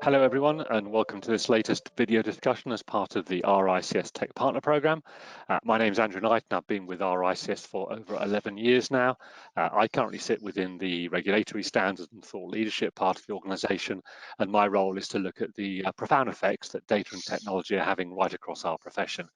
Hello everyone, and welcome to this latest video discussion as part of the RICS Tech Partner Programme. My name is Andrew Knight and I've been with RICS for over 11 years now. I currently sit within the regulatory standards and thought leadership part of the organisation, and my role is to look at the profound effects that data and technology are having right across our profession.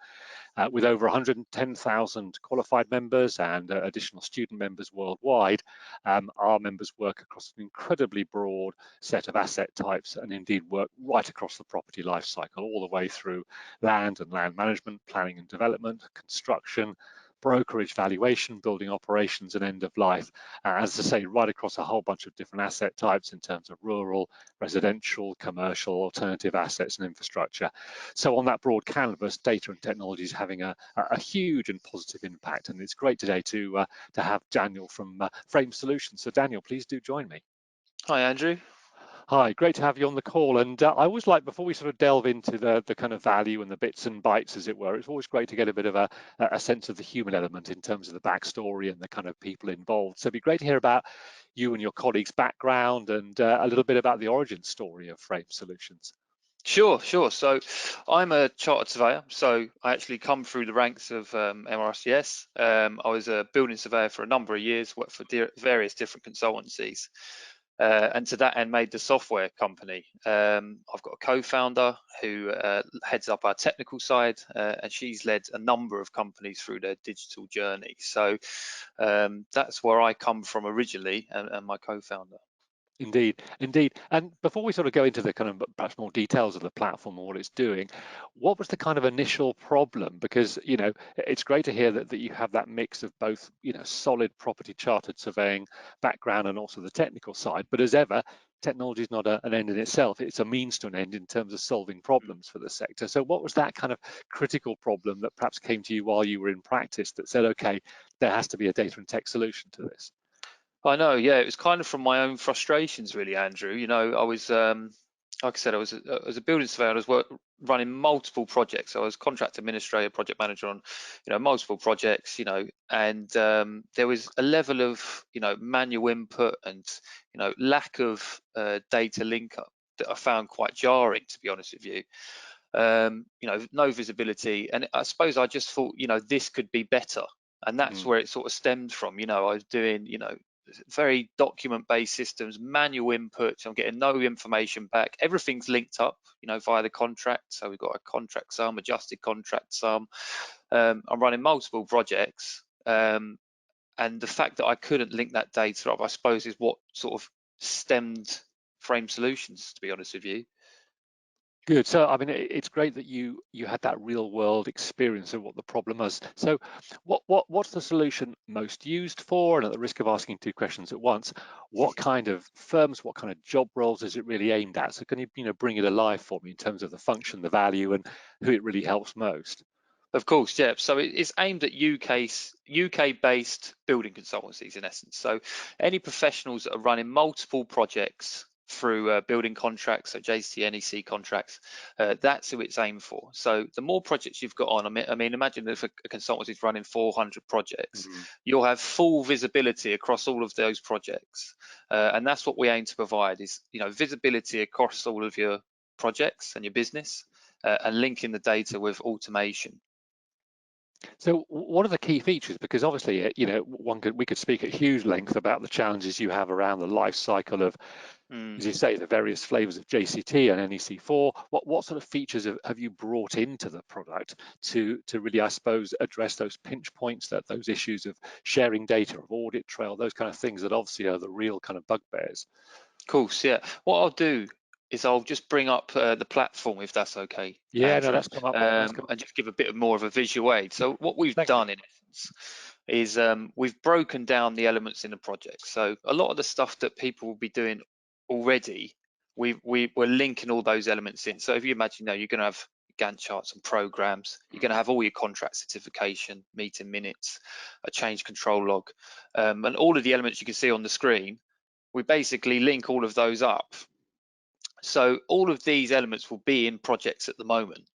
With over 110,000 qualified members and additional student members worldwide, our members work across an incredibly broad set of asset types and indeed work right across the property life cycle, all the way through land and land management, planning and development, construction, brokerage, valuation, building operations and end of life. As I say, right across a whole bunch of different asset types in terms of rural, residential, commercial, alternative assets and infrastructure. So on that broad canvas, data and technology is having a huge and positive impact. And it's great today to have Daniel from Frame Solutions. So Daniel, please do join me. Hi, Andrew. Hi, great to have you on the call. And I always like, before we sort of delve into the kind of value and the bits and bytes, as it were, it's always great to get a bit of a sense of the human element in terms of the backstory and the kind of people involved. So it'd be great to hear about you and your colleagues' background and a little bit about the origin story of Frame Solutions. Sure. So I'm a chartered surveyor. So I actually come through the ranks of MRCS. I was a building surveyor for a number of years, worked for various different consultancies. And to that end made the software company. I've got a co-founder who heads up our technical side, and she's led a number of companies through their digital journey. So that's where I come from originally, and my co-founder. Indeed. And before we sort of go into the kind of perhaps more details of the platform and what it's doing, what was the kind of initial problem? Because, you know, it's great to hear that you have that mix of both, you know, solid property chartered surveying background and also the technical side. But as ever, technology is not an end in itself. It's a means to an end in terms of solving problems for the sector. So what was that kind of critical problem that perhaps came to you while you were in practice that said, okay, there has to be a data and tech solution to this? I know, yeah, it was kind of from my own frustrations, really, Andrew. You know, I was, like I said, I was a building surveyor. I was running multiple projects. So I was contract administrator, project manager on, you know, multiple projects. You know, and there was a level of, you know, manual input and, you know, lack of data link up that I found quite jarring, to be honest with you. You know, no visibility, and I suppose I just thought, you know, this could be better, and that's where it sort of stemmed from. You know, I was doing, you know, very document-based systems, manual input. I'm getting no information back. Everything's linked up, you know, via the contract. So we've got a contract sum, adjusted contract sum. I'm running multiple projects, and the fact that I couldn't link that data up, I suppose, is what sort of stemmed Frame Solutions, to be honest with you. Good. So, I mean, it's great that you had that real world experience of what the problem is. So, what's the solution most used for? And at the risk of asking two questions at once, what kind of firms, what kind of job roles is it really aimed at? So, can you bring it alive for me in terms of the function, the value, and who it really helps most? Of course, yeah. So it's aimed at UK-based building consultancies, in essence. So any professionals that are running multiple projects through building contracts, so JCT, NEC contracts, that's who it's aimed for. So the more projects you've got on, I mean, imagine if a consultancy is running 400 projects, you'll have full visibility across all of those projects, and that's what we aim to provide: is, you know, visibility across all of your projects and your business, and linking the data with automation. So what are the key features? Because obviously, you know, we could speak at huge length about the challenges you have around the life cycle of, as you say, the various flavors of JCT and NEC4. What sort of features have you brought into the product to really, I suppose, address those pinch points, those issues of sharing data, of audit trail, those kind of things that obviously are the real kind of bugbears? Of course, yeah. What I'll do is I'll just bring up the platform, if that's okay, Yeah, no, Andrew, that's come up. and just give a bit more of a visual aid. So what we've Thank done you. in essence is we've broken down the elements in the project. So a lot of the stuff that people will be doing already, we're linking all those elements in. So if you imagine now, you're going to have Gantt charts and programs, you're going to have all your contract certification, meeting minutes, a change control log, and all of the elements you can see on the screen. We basically link all of those up. So all of these elements will be in projects at the moment,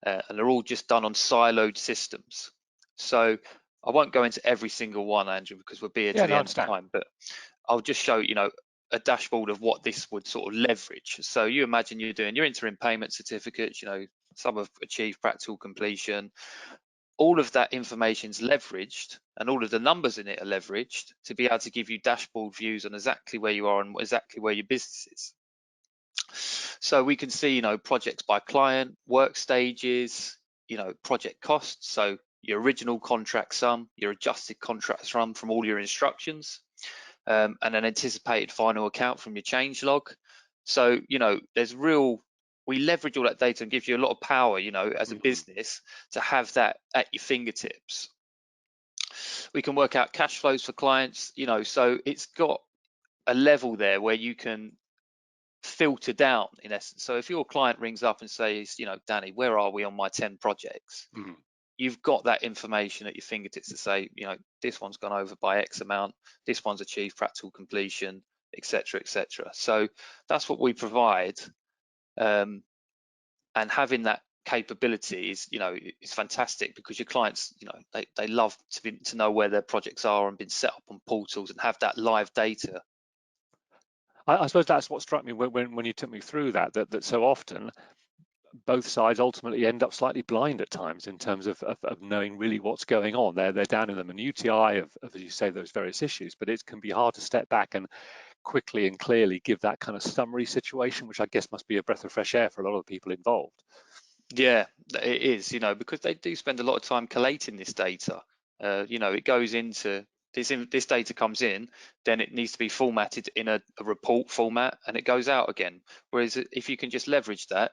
and they're all just done on siloed systems. So I won't go into every single one, Andrew, because we'll be here to the end of time, but I'll just show, you know, a dashboard of what this would sort of leverage. So you imagine you're doing your interim payment certificates, some have achieved practical completion. All of that information's leveraged, and all of the numbers in it are leveraged to be able to give you dashboard views on exactly where you are and exactly where your business is. So we can see, projects by client, work stages, project costs. So your original contract sum, your adjusted contract sum from all your instructions, and an anticipated final account from your change log. So, we leverage all that data and give you a lot of power, as a business to have that at your fingertips. We can work out cash flows for clients, so it's got a level there where you can filter down in essence. So if your client rings up and says, Danny, where are we on my 10 projects? You've got that information at your fingertips to say, this one's gone over by X amount, this one's achieved practical completion, etc., etc. So that's what we provide, and having that capability is, it's fantastic, because your clients, they love to know where their projects are and been set up on portals and have that live data. I suppose that's what struck me when you took me through that so often both sides ultimately end up slightly blind at times in terms of knowing really what's going on. They're down in the minutiae of, as you say, those various issues, but it can be hard to step back and quickly and clearly give that kind of summary situation, which I guess must be a breath of fresh air for a lot of the people involved. Yeah, it is, because they do spend a lot of time collating this data. It goes into this data comes in, then it needs to be formatted in a report format, and it goes out again. Whereas if you can just leverage that,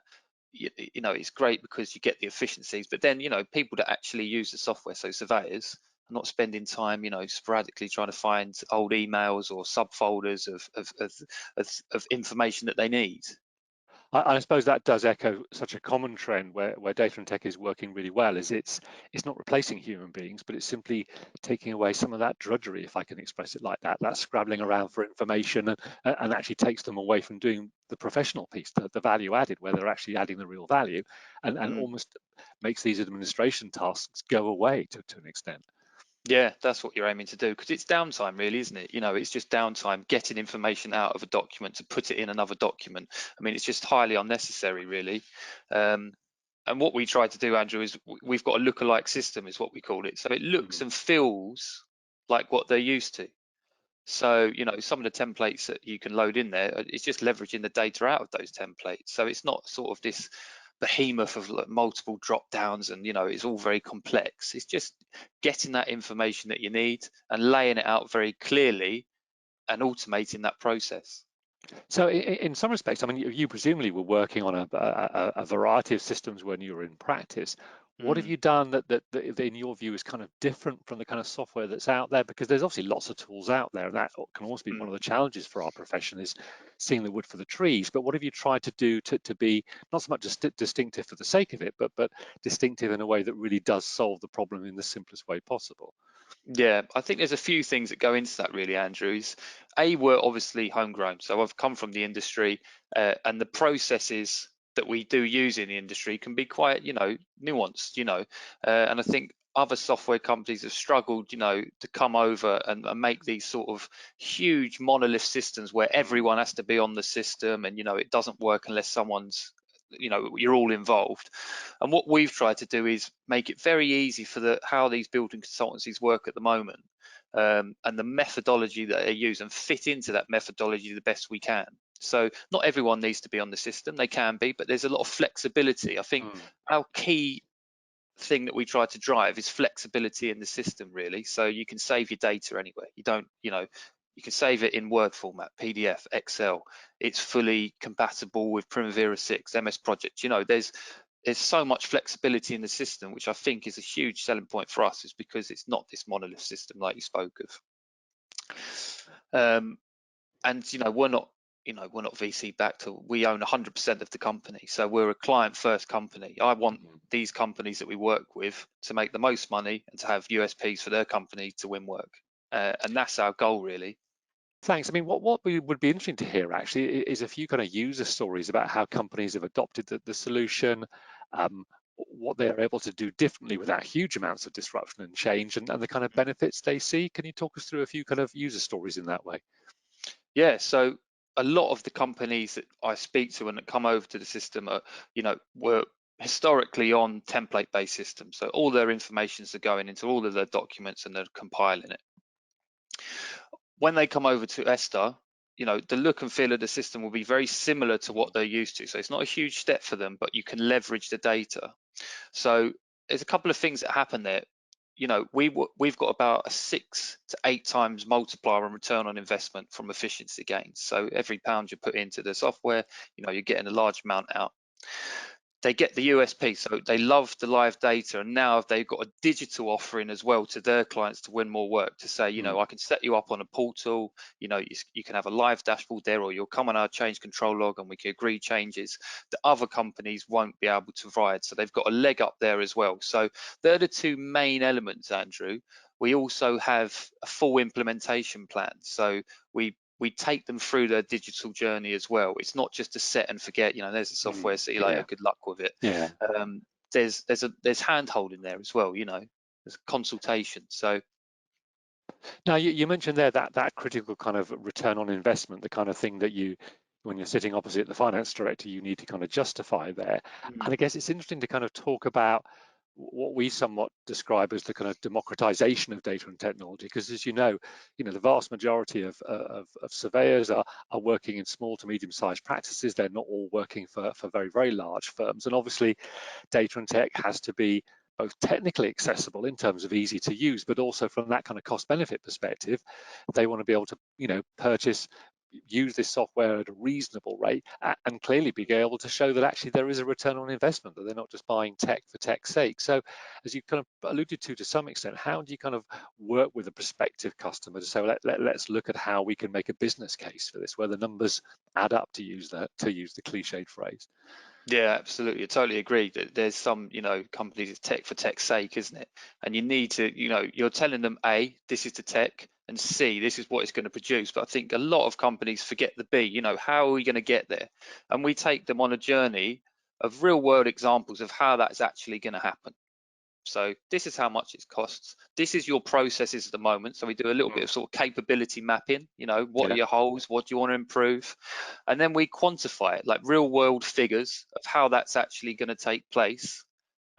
it's great because you get the efficiencies. But then, people that actually use the software, so surveyors, are not spending time, sporadically trying to find old emails or subfolders of information that they need. I suppose that does echo such a common trend where data and tech is working really well, is it's not replacing human beings, but it's simply taking away some of that drudgery, if I can express it like that scrabbling around for information, and actually takes them away from doing the professional piece, the value added, where they're actually adding the real value, and almost makes these administration tasks go away to an extent. Yeah, that's what you're aiming to do, because it's downtime really, isn't it? It's just downtime, getting information out of a document to put it in another document. I mean, it's just highly unnecessary really. And what we try to do, Andrew, is we've got a lookalike system, is what we call it. So it looks and feels like what they're used to. So, some of the templates that you can load in there, it's just leveraging the data out of those templates. So it's not sort of this behemoth of multiple drop downs and, it's all very complex. It's just getting that information that you need and laying it out very clearly and automating that process. So in some respects, I mean, you presumably were working on a variety of systems when you were in practice. What have you done that in your view is kind of different from the kind of software that's out there? Because there's obviously lots of tools out there, and that can also be one of the challenges for our profession, is seeing the wood for the trees. But what have you tried to do to be not so much distinctive for the sake of it, but distinctive in a way that really does solve the problem in the simplest way possible? Yeah, I think there's a few things that go into that really, Andrew. We're obviously homegrown, so I've come from the industry, and the processes that we do use in the industry can be quite, nuanced, and I think other software companies have struggled, to come over and make these sort of huge monolith systems where everyone has to be on the system, and it doesn't work unless someone's, you're all involved. And what we've tried to do is make it very easy for how these building consultancies work at the moment, and the methodology that they use, and fit into that methodology the best we can. So not everyone needs to be on the system, they can be, but there's a lot of flexibility. I think our key thing that we try to drive is flexibility in the system really. So you can save your data anywhere. You can save it in Word format, PDF, Excel. It's fully compatible with Primavera 6, MS Project. There's so much flexibility in the system, which I think is a huge selling point for us, is because it's not this monolith system like you spoke of. And we're not VC backed. We own 100% of the company, so we're a client first company. I want these companies that we work with to make the most money and to have USPs for their company to win work, and that's our goal really. Thanks. I mean, what would be interesting to hear actually is a few kind of user stories about how companies have adopted the solution, what they're able to do differently without huge amounts of disruption and change, and the kind of benefits they see. Can you talk us through a few kind of user stories in that way? Yeah, so a lot of the companies that I speak to and that come over to the system are, were historically on template-based systems. So all their informations are going into all of their documents and they're compiling it. When they come over to Esther, the look and feel of the system will be very similar to what they're used to. So it's not a huge step for them, but you can leverage the data. So there's a couple of things that happen there. We've got about a 6 to 8 times multiplier on return on investment from efficiency gains. So every pound you put into the software, you're getting a large amount out. They get the USP, so they love the live data, and now they've got a digital offering as well to their clients to win more work, to say, I can set you up on a portal, you can have a live dashboard there, or you'll come on our change control log and we can agree changes that other companies won't be able to provide. So they've got a leg up there as well. So they're the two main elements, Andrew. We also have a full implementation plan. So we take them through their digital journey as well. It's not just a set and forget, there's a software, see you later, good luck with it. Yeah. There's hand holding there as well, there's a consultation. So now you mentioned there that critical kind of return on investment, the kind of thing that when you're sitting opposite the finance director, you need to kind of justify there. And I guess it's interesting to kind of talk about what we somewhat describe as the kind of democratization of data and technology, because as you know, the vast majority of surveyors are working in small to medium-sized practices. They're not all working for very, very large firms. And obviously data and tech has to be both technically accessible in terms of easy to use, but also from that kind of cost benefit perspective, they want to be able to use this software at a reasonable rate and clearly be able to show that actually there is a return on investment, that they're not just buying tech for tech's sake. So as you kind of alluded to some extent, how do you kind of work with a prospective customer to say, well, let's look at how we can make a business case for this, where the numbers add up, to use the cliched phrase? Yeah, absolutely. I totally agree that there's some, companies, it's tech for tech's sake, isn't it? And you need to, you're telling them, A, this is the tech, and C, this is what it's going to produce. But I think a lot of companies forget the B, how are we going to get there? And we take them on a journey of real world examples of how that's actually going to happen. So this is how much it costs. This is your processes at the moment. So we do a little bit of sort of capability mapping, what are your holes? What do you want to improve? And then we quantify it, like real world figures of how that's actually going to take place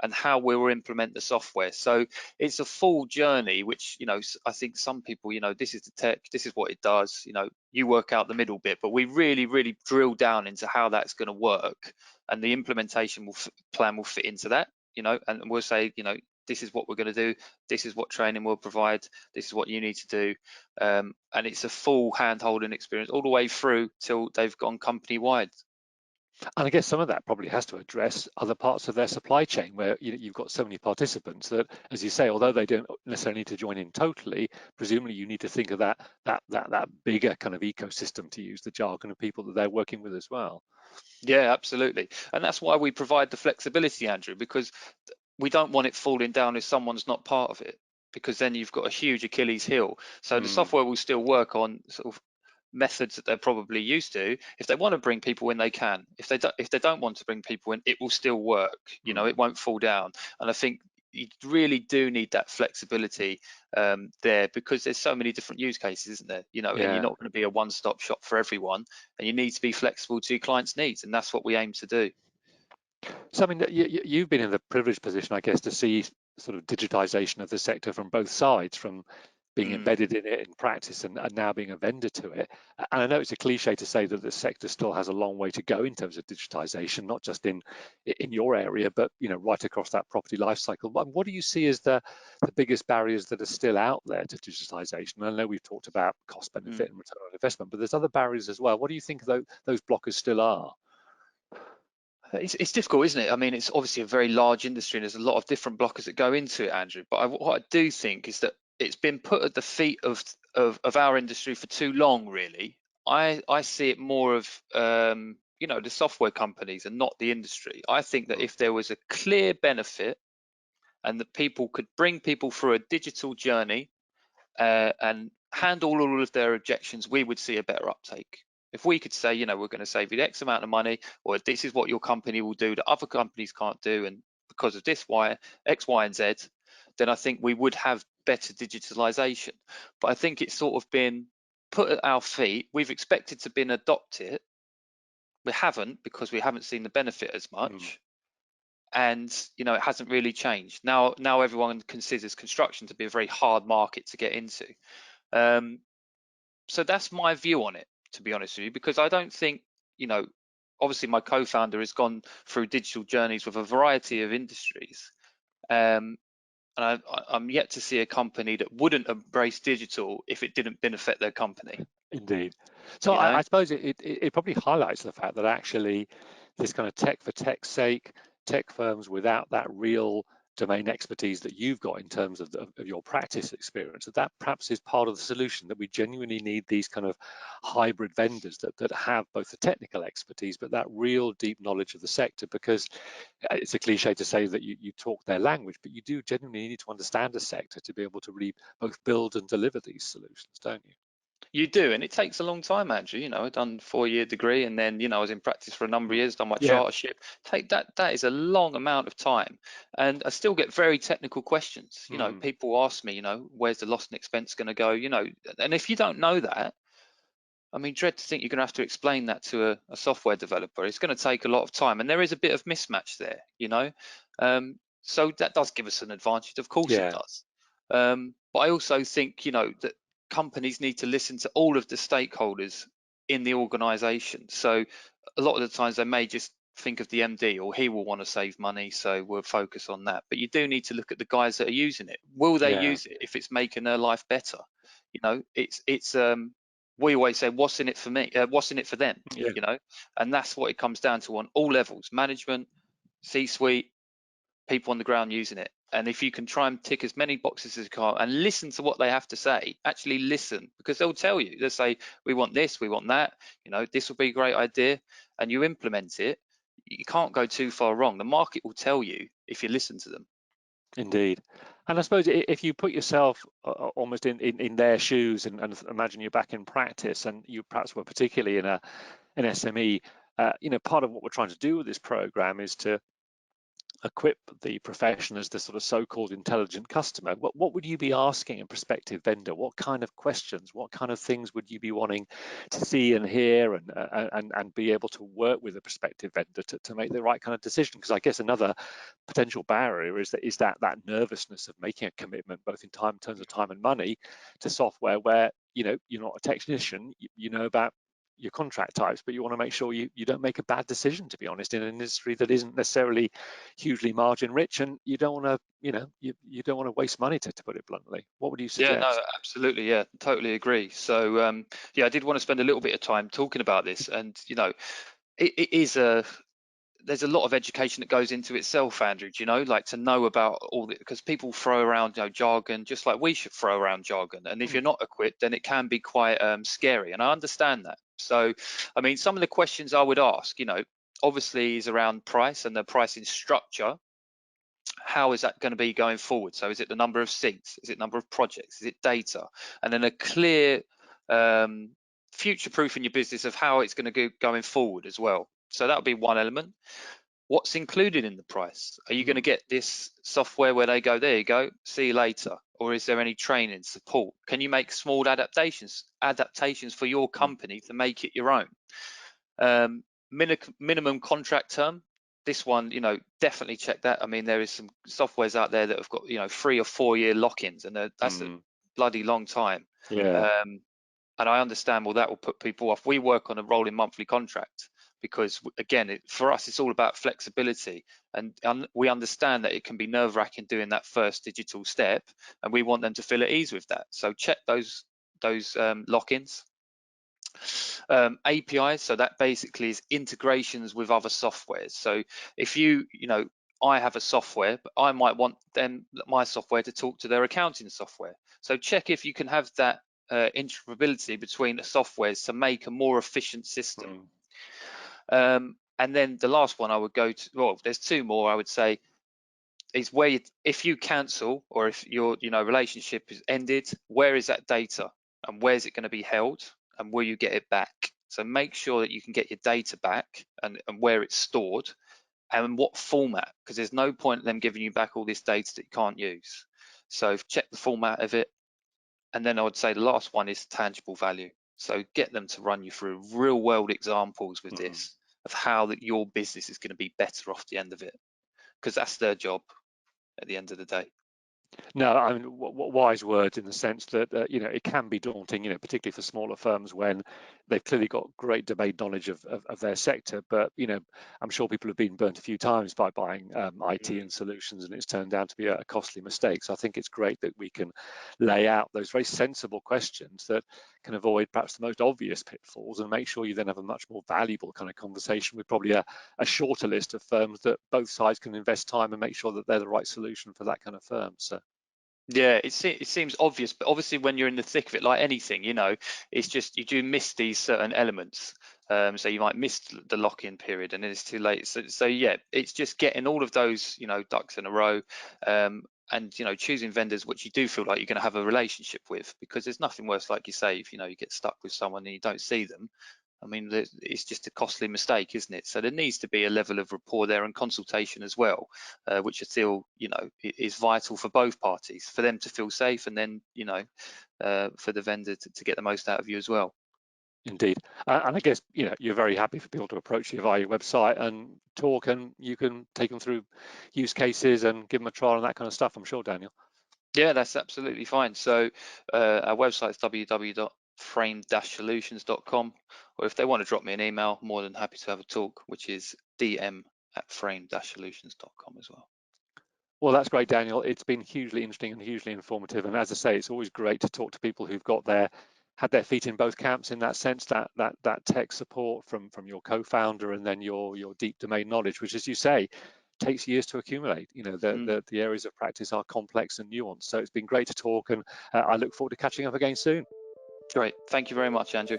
and how we will implement the software. So it's a full journey, which, I think some people, this is the tech, this is what it does, you work out the middle bit, but we really, really drill down into how that's going to work, and the implementation plan will fit into that. And we'll say, this is what we're going to do, this is what training we'll provide, this is what you need to do, and it's a full hand-holding experience all the way through till they've gone company-wide. And I guess some of that probably has to address other parts of their supply chain, where you've got so many participants that, as you say, although they don't necessarily need to join in totally, presumably you need to think of that bigger kind of ecosystem, to use the jargon, of people that they're working with as well. Yeah, absolutely. And that's why we provide the flexibility, Andrew, because we don't want it falling down if someone's not part of it, because then you've got a huge Achilles heel. So the software will still work on sort of methods that they're probably used to. If they want to bring people in, they can. If they don't want to bring people in, it will still work. It won't fall down. And I think you really do need that flexibility there, because there's so many different use cases, isn't there? And you're not going to be a one-stop shop for everyone, and you need to be flexible to your clients' needs, and that's what we aim to do. So I mean, you've been in the privileged position, I guess, to see sort of digitization of the sector from both sides, from being embedded in it in practice and now being a vendor to it. And I know it's a cliche to say that the sector still has a long way to go in terms of digitization, not just in your area, but right across that property life cycle. What do you see as the biggest barriers that are still out there to digitization? I know we've talked about cost benefit and return on investment, but there's other barriers as well. What do you think those blockers still are? It's difficult, isn't it? I mean, it's obviously a very large industry and there's a lot of different blockers that go into it, Andrew. But what I do think is that it's been put at the feet of our industry for too long, really. I see it more of, the software companies and not the industry. I think that if there was a clear benefit and that people could bring people through a digital journey and handle all of their objections, we would see a better uptake. If we could say, we're going to save you X amount of money, or this is what your company will do that other companies can't do, and because of this, X, Y, and Z, then I think we would have better digitalization. But I think it's sort of been put at our feet. We've expected to been adopt it. We haven't, because we haven't seen the benefit as much. And it hasn't really changed. Now everyone considers construction to be a very hard market to get into. So that's my view on it, to be honest with you, because I don't think, obviously my co-founder has gone through digital journeys with a variety of industries. And I'm yet to see a company that wouldn't embrace digital if it didn't benefit their company. Indeed. So I suppose it probably highlights the fact that actually this kind of tech for tech's sake, tech firms without that real domain expertise that you've got in terms of your practice experience, that perhaps is part of the solution, that we genuinely need these kind of hybrid vendors that have both the technical expertise but that real deep knowledge of the sector, because it's a cliche to say that you talk their language, but you do genuinely need to understand the sector to be able to really both build and deliver these solutions, don't you? You do, and it takes a long time, Andrew. I've done a 4-year degree, and then I was in practice for a number of years, done my chartership. That is a long amount of time, and I still get very technical questions. People ask me, where's the loss and expense going to go? And if you don't know that, I mean, dread to think you're going to have to explain that to a software developer. It's going to take a lot of time, and there is a bit of mismatch there. So that does give us an advantage. Of course, it does. But I also think, that companies need to listen to all of the stakeholders in the organization. So a lot of the times they may just think of the MD, or he will want to save money, so we'll focus on that. But you do need to look at the guys that are using it. Will they use it if it's making their life better? We always say, what's in it for me? What's in it for them? And that's what it comes down to on all levels: management, C-suite, people on the ground using it. And if you can try and tick as many boxes as you can and listen to what they have to say, actually listen, because they'll tell you, they'll say, we want this, we want that, this will be a great idea, and you implement it. You can't go too far wrong. The market will tell you if you listen to them. Indeed. And I suppose if you put yourself almost in their shoes and imagine you're back in practice, and you perhaps were particularly in an SME, part of what we're trying to do with this program is to equip the profession as the sort of so-called intelligent customer. What would you be asking a prospective vendor? What kind of questions, what kind of things would you be wanting to see and hear, and be able to work with a prospective vendor to make the right kind of decision? Because I guess another potential barrier is that nervousness of making a commitment, both in terms of time and money, to software where you're not a technician, you know about your contract types, but you want to make sure you don't make a bad decision, to be honest, in an industry that isn't necessarily hugely margin rich, and you don't want to you don't want to waste money, to put it bluntly. What would you suggest? Yeah, no, absolutely, yeah, totally agree. So I did want to spend a little bit of time talking about this, and it is there's a lot of education that goes into itself, Andrew, like to know about all the, because people throw around jargon just like we should throw around jargon, and if you're not equipped, then it can be quite scary, and I understand that. So I mean, some of the questions I would ask, obviously is around price and the pricing structure. How is that going to be going forward? So is it the number of seats? Is it number of projects? Is it data? And then a clear future-proof in your business of how it's going to go going forward as well. So that would be one element. What's included in the price? Are you going to get this software where they go, there you go, see you later? Or is there any training, support? Can you make small adaptations for your company to make it your own? Minimum contract term. This one, definitely check that. I mean, there is some softwares out there that have got, 3 or 4 year lock-ins, and that's a bloody long time. And I understand, well, that will put people off. We work on a rolling monthly contract because, again, for us, it's all about flexibility. And we understand that it can be nerve-wracking doing that first digital step, and we want them to feel at ease with that. So check those lock-ins. APIs, so that basically is integrations with other softwares. So if I have a software, but I might want my software to talk to their accounting software. So check if you can have that interoperability between the softwares to make a more efficient system. And then the last one I would go to, well, there's 2 more I would say, is where if you cancel, or if your relationship is ended, where is that data and where is it going to be held, and will you get it back? So make sure that you can get your data back, and where it's stored and what format, because there's no point in them giving you back all this data that you can't use. So check the format of it. And then I would say the last one is tangible value. So get them to run you through real world examples with this of how that your business is going to be better off the end of it, because that's their job at the end of the day. No, I mean, wise words in the sense that it can be daunting, particularly for smaller firms when they've clearly got great domain knowledge of their sector. But I'm sure people have been burnt a few times by buying IT and solutions, and it's turned out to be a costly mistake. So I think it's great that we can lay out those very sensible questions that can avoid perhaps the most obvious pitfalls and make sure you then have a much more valuable kind of conversation with probably a shorter list of firms that both sides can invest time and make sure that they're the right solution for that kind of firm. So. Yeah, it seems obvious, but obviously when you're in the thick of it, like anything, it's just you do miss these certain elements. So you might miss the lock-in period, and then it's too late. So yeah, it's just getting all of those, ducks in a row, and choosing vendors which you do feel like you're going to have a relationship with, because there's nothing worse, like you say, if you get stuck with someone and you don't see them. I mean, it's just a costly mistake, isn't it? So there needs to be a level of rapport there and consultation as well, which I feel, is vital for both parties, for them to feel safe, and then, for the vendor to get the most out of you as well. Indeed. And I guess, you're very happy for people to approach you via your website and talk, and you can take them through use cases and give them a trial and that kind of stuff, I'm sure, Daniel. Yeah, that's absolutely fine. So our website is www.frame-solutions.com, or if they want to drop me an email, more than happy to have a talk, which is dm@frame-solutions.com as well. Well, that's great, Daniel. It's been hugely interesting and hugely informative. And as I say, it's always great to talk to people who've had their feet in both camps in that sense, that tech support from your co-founder, and then your deep domain knowledge, which, as you say, takes years to accumulate. The areas of practice are complex and nuanced. So it's been great to talk, and I look forward to catching up again soon. Great. Thank you very much, Andrew.